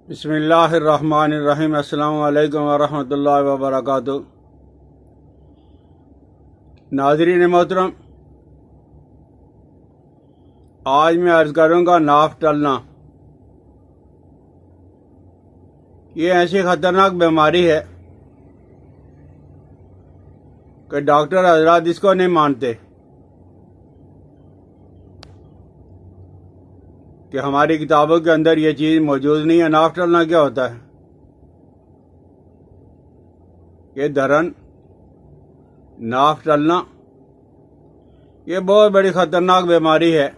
بسم اللہ الرحمن الرحیم۔ السلام علیکم ورحمۃ اللہ وبرکاتہ۔ ناظرین محترم، آج میں عرض کروں گا ناف ٹلنا۔ یہ ایسی خطرناک بیماری ہے کہ ڈاکٹر حضرات اس کو نہیں مانتے کہ ہماری کتابوں کے اندر یہ چیز موجود نہیں ہے۔ ناف ٹلنا کیا ہوتا ہے؟ یہ دھرن ناف ٹلنا یہ بہت بڑی خطرناک بیماری ہے،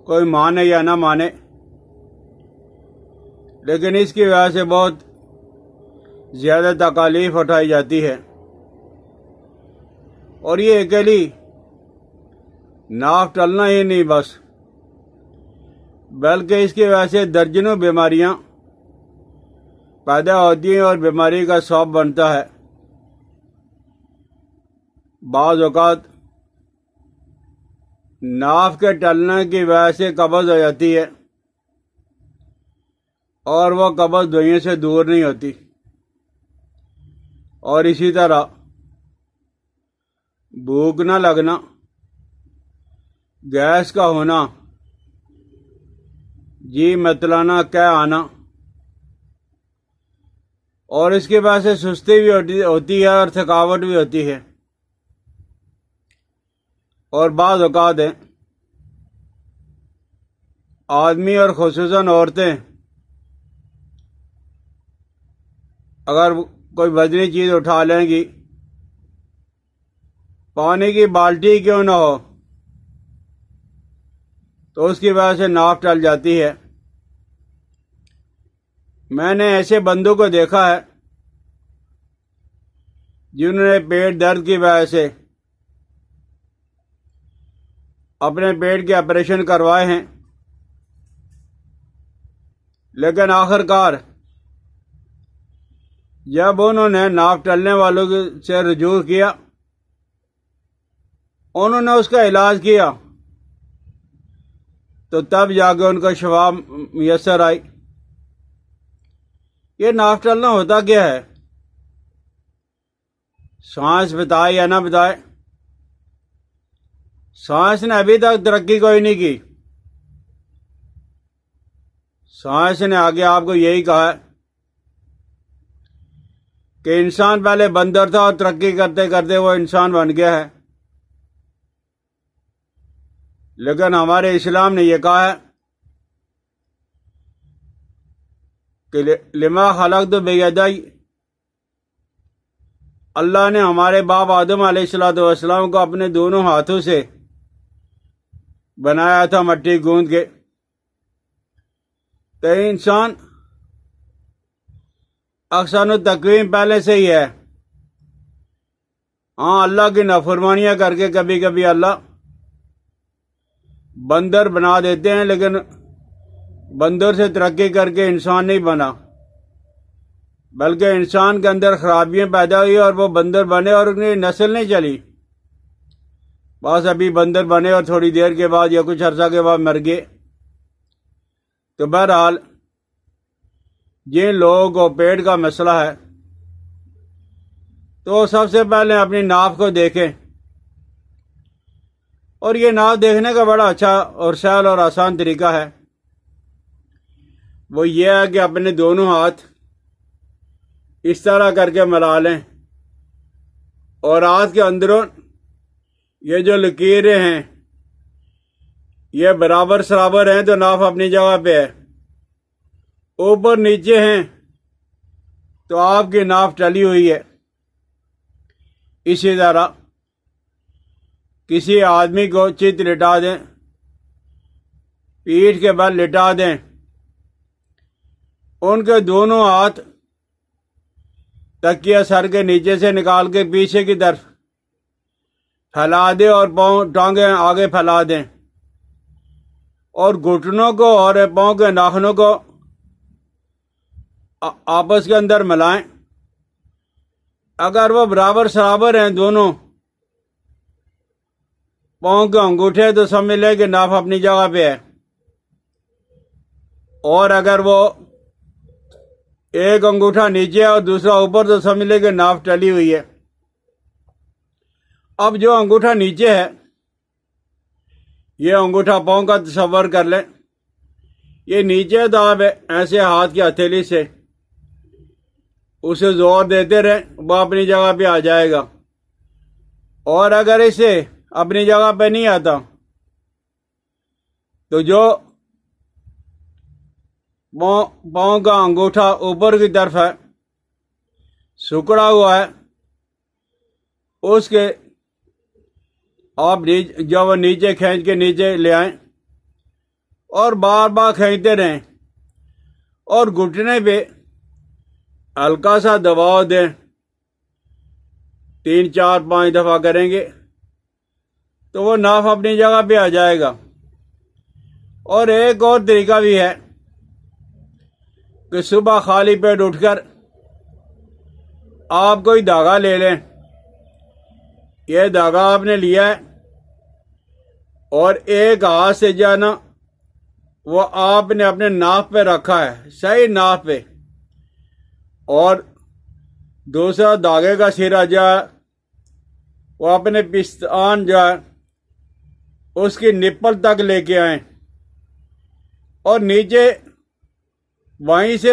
کوئی مانے یا نہ مانے، لیکن اس کی وجہ سے بہت زیادہ تکالیف اٹھائی جاتی ہے۔ اور یہ اکیلی ناف ٹلنا ہی نہیں بس، بلکہ اس کی وجہ سے درجنوں بیماریاں پیدا ہوتی ہیں اور بیماری کا سبب بنتا ہے۔ بعض اوقات ناف کے ٹلنے کی وجہ سے قبض ہو جاتی ہے اور وہ قبض دوائیوں سے دور نہیں ہوتی، اور اسی طرح بھوک نہ لگنا، گیس کا ہونا، جی متلانا، کہہ آنا، اور اس کی وجہ سے سستی بھی ہوتی ہے اور تھکاوٹ بھی ہوتی ہے۔ اور بعض اوقات ہیں آدمی اور خصوصاً عورتیں اگر کوئی وزنی چیز اٹھا لیں گی، پانی کی بالٹی کیوں نہ ہو، تو اس کی وجہ سے ناف ٹل جاتی ہے۔ میں نے ایسے بندوں کو دیکھا ہے جنہوں نے پیٹ درد کی وجہ سے اپنے پیٹ کے آپریشن کروائے ہیں، لیکن آخرکار جب انہوں نے ناف ٹلنے والوں سے رجوع کیا، انہوں نے اس کا علاج کیا، تو تب جا کے ان کو شفا میسر آئی۔ یہ ناف ٹلنا ہوتا کیا ہے؟ سائنس بتائے یا نہ بتائے، سائنس نے ابھی تک ترقی کوئی نہیں کی۔ سائنس نے آگے آپ کو یہی کہا ہے کہ انسان پہلے بندر تھا اور ترقی کرتے کرتے وہ انسان بن گیا ہے، لیکن ہمارے اسلام نے یہ کہا ہے کہ لما خلقت بیدی، اللہ نے ہمارے باپ آدم علیہ السلام کو اپنے دونوں ہاتھوں سے بنایا تھا، مٹی گوند کے۔ تو انسان احسن التقویم پہلے سے ہی ہے۔ ہاں، اللہ کی نافرمانیاں کر کے کبھی کبھی اللہ بندر بنا دیتے ہیں، لیکن بندر سے ترقی کر کے انسان نہیں بنا، بلکہ انسان کے اندر خرابیاں پیدا ہوئی اور وہ بندر بنے اور ان کی نسل نہیں چلی، بس ابھی بندر بنے اور تھوڑی دیر کے بعد یا کچھ عرصہ کے بعد مر گئے۔ تو بہرحال جن لوگوں کو پیٹ کا مسئلہ ہے تو سب سے پہلے اپنی ناف کو دیکھیں، اور یہ ناف دیکھنے کا بڑا اچھا اور سہل اور آسان طریقہ ہے۔ وہ یہ ہے کہ اپنے دونوں ہاتھ اس طرح کر کے ملا لیں، اور ہاتھ کے اندروں یہ جو لکیریں ہیں یہ برابر سرابر ہیں تو ناف اپنی جگہ پہ ہے، اوپر نیچے ہیں تو آپ کی ناف ٹلی ہوئی ہے۔ اسی طرح کسی آدمی کو چت لٹا دیں، پیٹھ کے بل لٹا دیں، ان کے دونوں ہاتھ تکیہ سر کے نیچے سے نکال کے پیچھے کی طرف پھیلا دیں اور پاؤں ٹانگیں آگے پھیلا دیں، اور گھٹنوں کو اور پاؤں کے ناخنوں کو آپس کے اندر ملائیں۔ اگر وہ برابر سرابر ہیں دونوں پاؤں کے انگوٹھے، تو سمجھ لیں کہ ناف اپنی جگہ پہ ہے۔ اور اگر وہ ایک انگوٹھا نیچے اور دوسرا اوپر تو سمجھ لے کہ ناف ٹلی ہوئی ہے۔ اب جو انگوٹھا نیچے ہے، یہ انگوٹھا پاؤں کا تصور کر لیں، یہ نیچے تو آپ ایسے ہاتھ کی ہتھیلی سے اسے زور دیتے رہیں، وہ اپنی جگہ پہ آ جائے گا۔ اور اگر اسے اپنی جگہ پہ نہیں آتا تو جو پاؤں کا انگوٹھا اوپر کی طرف ہے، سکڑا ہوا ہے، اس کے آپ جب وہ نیچے کھینچ کے نیچے لے آئیں اور بار بار کھینچتے رہیں اور گھٹنے پہ ہلکا سا دباؤ دیں، 3 4 5 دفعہ کریں گے تو وہ ناف اپنی جگہ پہ آ جائے گا۔ اور ایک اور طریقہ بھی ہے کہ صبح خالی پیٹ اٹھ کر آپ کوئی دھاگا لے لیں، یہ دھاگا آپ نے لیا ہے اور ایک ہاتھ سے جو ہے نا وہ آپ نے اپنے ناف پہ رکھا ہے، صحیح ناف پہ، اور دوسرا دھاگے کا سرا جو ہے وہ اپنے پستان جو ہے اس کی نپل تک لے کے آئیں اور نیچے وہیں سے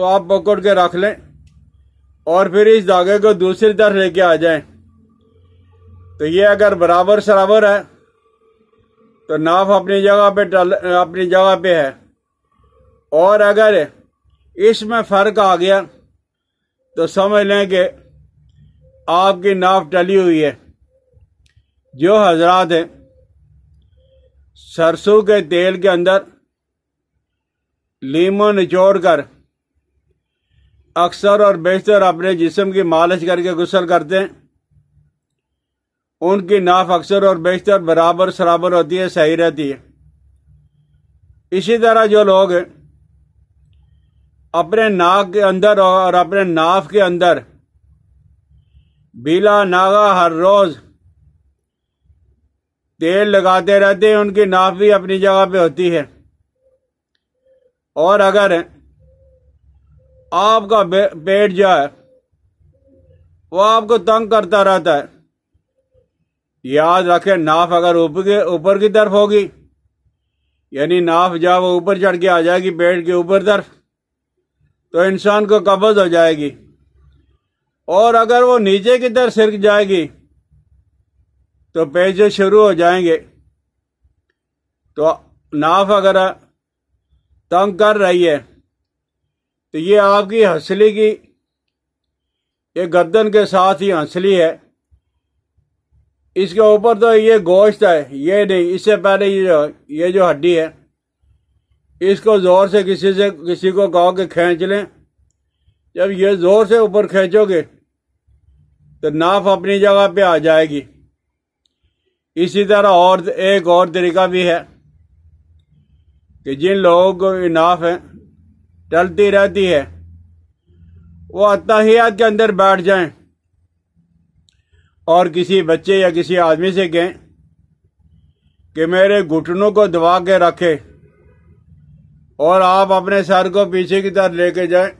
آپ پکڑ کے رکھ لیں اور پھر اس دھاگے کو دوسری طرف لے کے آ جائیں۔ تو یہ اگر برابر سرابر ہے تو ناف اپنی جگہ پہ ہے، اور اگر اس میں فرق آ گیا تو سمجھ لیں کہ آپ کی ناف ٹلی ہوئی ہے۔ جو حضرات ہیں سرسوں کے تیل کے اندر لیموں نچوڑ کر اکثر اور بیشتر اپنے جسم کی مالش کر کے غسل کرتے ہیں، ان کی ناف اکثر اور بیشتر برابر سرابر ہوتی ہے، صحیح رہتی ہے۔ اسی طرح جو لوگ اپنے ناک کے اندر اور اپنے ناف کے اندر بلا ناغہ ہر روز تیل لگاتے رہتے ہیں، ان کی ناف بھی اپنی جگہ پہ ہوتی ہے۔ اور اگر آپ کا پیٹ جو ہے وہ آپ کو تنگ کرتا رہتا ہے، یاد رکھیں ناف اگر اوپر کی طرف ہوگی، یعنی ناف جب وہ اوپر چڑھ کے آ جائے گی پیٹ کے اوپر طرف، تو انسان کو قبض ہو جائے گی، اور اگر وہ نیچے کی طرف سرک جائے گی تو پیچھے شروع ہو جائیں گے۔ تو ناف اگر تنگ کر رہی ہے تو یہ آپ کی ہنسلی کی، یہ گردن کے ساتھ ہی ہنسلی ہے، اس کے اوپر تو یہ گوشت ہے، یہ نہیں، اس سے پہلے یہ جو ہڈی ہے اس کو زور سے کسی کو کہو کہ کھینچ لیں۔ جب یہ زور سے اوپر کھینچو گے تو ناف اپنی جگہ پہ آ جائے گی۔ اسی طرح ایک اور طریقہ بھی ہے کہ جن لوگوں کو ناف ہے ٹلتی رہتی ہے، وہ اتحیات کے اندر بیٹھ جائیں اور کسی بچے یا کسی آدمی سے کہیں کہ میرے گھٹنوں کو دبا کے رکھے، اور آپ اپنے سر کو پیچھے کی طرف لے کے جائیں،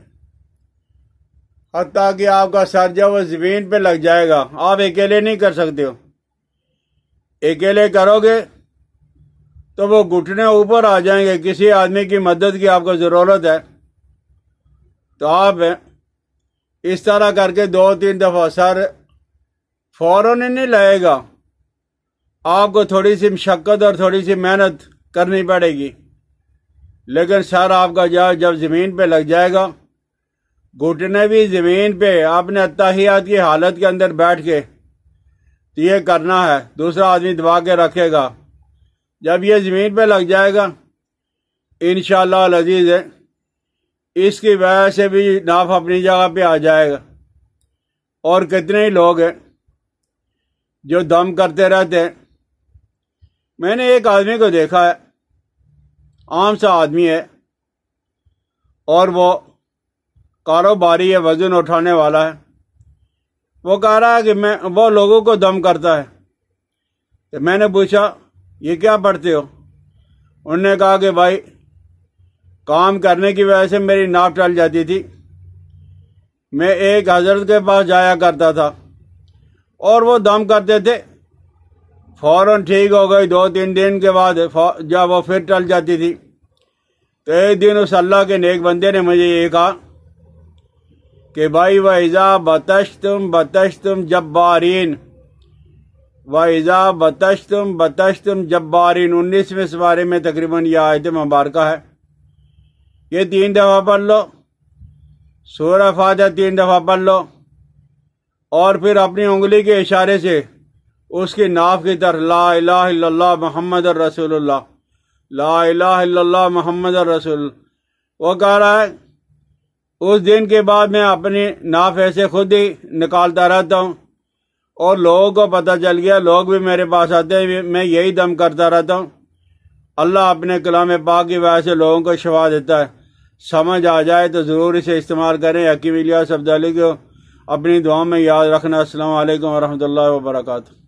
حتیٰ کہ آپ کا سر جب وہ زمین پہ لگ جائے گا۔ آپ اکیلے نہیں کر سکتے ہو، اکیلے کرو گے تو وہ گھٹنے اوپر آ جائیں گے، کسی آدمی کی مدد کی آپ کو ضرورت ہے تو آپ اس طرح کر کے 2 3 دفعہ، سر فوراً نہیں لائے گا، آپ کو تھوڑی سی مشقت اور تھوڑی سی محنت کرنی پڑے گی، لیکن سر آپ کا جب زمین پہ لگ جائے گا، گھٹنے بھی زمین پہ اپنے اتحیات کی حالت کے اندر بیٹھ کے یہ کرنا ہے، دوسرا آدمی دبا کے رکھے گا۔ جب یہ زمین پہ لگ جائے گا انشاءاللہ العزیز ہے، اس کی وجہ سے بھی ناف اپنی جگہ پہ آ جائے گا۔ اور کتنے ہی لوگ ہیں جو دم کرتے رہتے ہیں۔ میں نے ایک آدمی کو دیکھا ہے، عام سا آدمی ہے، اور وہ کاروباری ہے، وزن اٹھانے والا ہے۔ وہ کہہ رہا ہے کہ وہ لوگوں کو دم کرتا ہے۔ تو میں نے پوچھا یہ کیا پڑھتے ہو؟ انہوں نے کہا کہ بھائی کام کرنے کی وجہ سے میری ناف ٹل جاتی تھی۔ میں ایک حضرت کے پاس جایا کرتا تھا اور وہ دم کرتے تھے، فوراً ٹھیک ہو گئی۔ 2-3 دن کے بعد جب وہ پھر ٹل جاتی تھی تو ایک دن اس اللہ کے نیک بندے نے مجھے یہ کہا کہ بھائی وَإِذَا بَطَشْتُمْ بَطَشْتُمْ جَبَّارِينَ، وَإِذَا بَطَشْتُمْ بَطَشْتُمْ جَبَّارِينَ، 19ویں سپارے میں تقریباً یہ آیت مبارکہ ہے۔ یہ 3 دفعہ پڑھ لو، سورہ فاتحہ 3 دفعہ پڑھ لو، اور پھر اپنی انگلی کے اشارے سے اس کی ناف کی طرف لا الہ الا اللہ محمد الرسول اللہ، لا الہ الا اللہ محمد الرسول اللہ، وہ کہہ رہا ہے۔ اس دن کے بعد میں اپنی ناف ایسے خود ہی نکالتا رہتا ہوں اور لوگوں کو پتہ چل گیا، لوگ بھی میرے پاس آتے ہیں، میں یہی دم کرتا رہتا ہوں۔ اللہ اپنے کلام پاک کی وجہ سے لوگوں کو شفا دیتا ہے۔ سمجھ آ جائے تو ضرور اسے استعمال کریں۔ حکیم الیاس عبدالی کو اپنی دعاؤں میں یاد رکھنا۔ السلام علیکم ورحمۃ اللہ وبرکاتہ۔